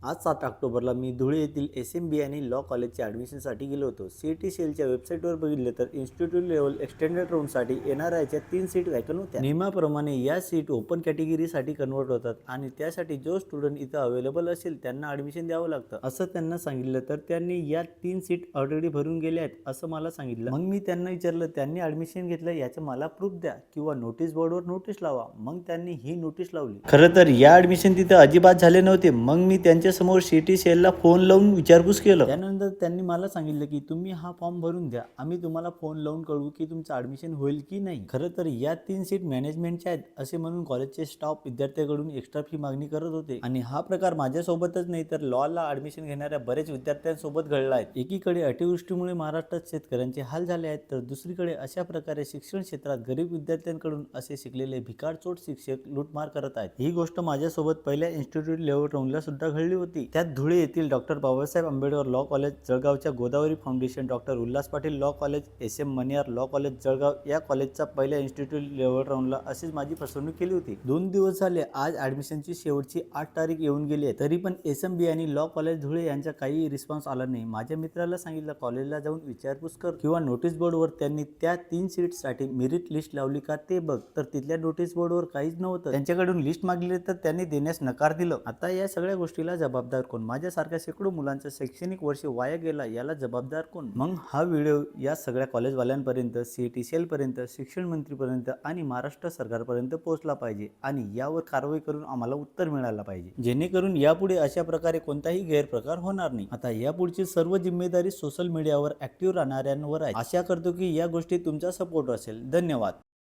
आज 7 ऑक्टोबरला मी धुळे येथील SMB आणि लॉ कॉलेजच्या ॲडमिशनसाठी गेलो होतो. CET-CELच्या वेबसाईटवर बघितले तर इन्स्टिट्यूट लेव्हल एक्सटेंडेड राऊंडसाठी NRIच्या 3 सीट वॅकंट होत्या. नियमाप्रमाणे या सीट ओपन कॅटेगरीसाठी कन्वर्ट होतात आणि त्यासाठी जो स्टुडंट इथं अवेलेबल असेल त्यांना ॲडमिशन द्यावं लागतं असं त्यांना सांगितलं. तर त्यांनी या 3 सीट ऑलरेडी भरून गेल्या आहेत असं मला सांगितलं. मग मी त्यांना विचारलं त्यांनी ॲडमिशन घेतलं याचं मला प्रूफ द्या किंवा नोटीस बोर्डवर नोटीस लावा. मग त्यांनी ही नोटीस लावली. खरं तर या ॲडमिशन तिथं अजिबात झाले नव्हते. मग मी त्यांच्या समोर CET-CELला फोन लावून विचारपूस केलं. त्यानंतर त्यांनी मला सांगितलं की तुम्ही हा फॉर्म भरून द्या, आम्ही तुम्हाला फोन लावून कळवू की तुमचं ॲडमिशन होईल की नाही. खरं तर या 3 सीट मॅनेजमेंटच्या आहेत असे म्हणून कॉलेजचे स्टाफ विद्यार्थ्याकडून एक्स्ट्रा फी मागणी करत होते. आणि हा प्रकार माझ्यासोबतच नाही तर लॉला ॲडमिशन घेणाऱ्या बरेच विद्यार्थ्यांसोबत घडला आहे. एकीकडे अतिवृष्टीमुळे महाराष्ट्रात शेतकऱ्यांचे हाल झाले आहेत तर दुसरीकडे अशा प्रकारे शिक्षण क्षेत्रात गरीब विद्यार्थ्यांकडून असे शिकलेले भिकारचोट शिक्षक लूटमार करत आहेत. ही गोष्ट माझ्यासोबत पहिल्या इन्स्टिट्यूट लेव्हल राऊंडला सुद्धा घडली होती. त्यात धुळे येथील doctor Babasaheb Ambedkar law college जळगावच्या Godavari foundation, doctor Ulhas Patil law college, SM Maniyar law college Jalgaon या कॉलेजचा पहिल्या इन्स्टिट्यूट लेव्हल राऊंडला अशीच माझी फसवणूक केली होती. 2 दिवस झाले, आज ॲडमिशनची शेवटची 8 तारीख येऊन गेली आहे. तरी पण SMB आणि लॉ कॉलेज धुळे यांचा काही रिस्पॉन्स आला नाही. माझ्या मित्राला सांगितलं कॉलेजला जाऊन विचारपूस कर किंवा नोटीस बोर्डवर त्यांनी त्या 3 सीट्ससाठी मेरिट लिस्ट लावली का ते बघ. तर तिथल्या नोटीस बोर्डवर काहीच नव्हतं. त्यांच्याकडून लिस्ट मागली तर त्यांनी देण्यास नकार दिलं. आता या सगळ्या गोष्टीला जबाबदार कोण? माझ्यासारख्या शेकडो मुलांचं शैक्षणिक वर्ष वाया गेला, याला जबाबदार कोण? मग हा व्हिडिओ या सगळ्या कॉलेजवाल्यांपर्यंत, CET-CEL पर्यंत, शिक्षण मंत्रीपर्यंत आणि महाराष्ट्र सरकारपर्यंत पोहोचला पाहिजे आणि यावर कारवाई करून आम्हाला उत्तर मिळालं पाहिजे, जेणेकरून यापुढे अशा प्रकारे कोणताही गैरप्रकार होणार नाही. आता यापुढची सर्व जिम्मेदारी सोशल मीडियावर ऍक्टिव्ह राहणाऱ्यांवर आहे. आशा करतो की या गोष्टी तुमचा सपोर्ट असेल. धन्यवाद.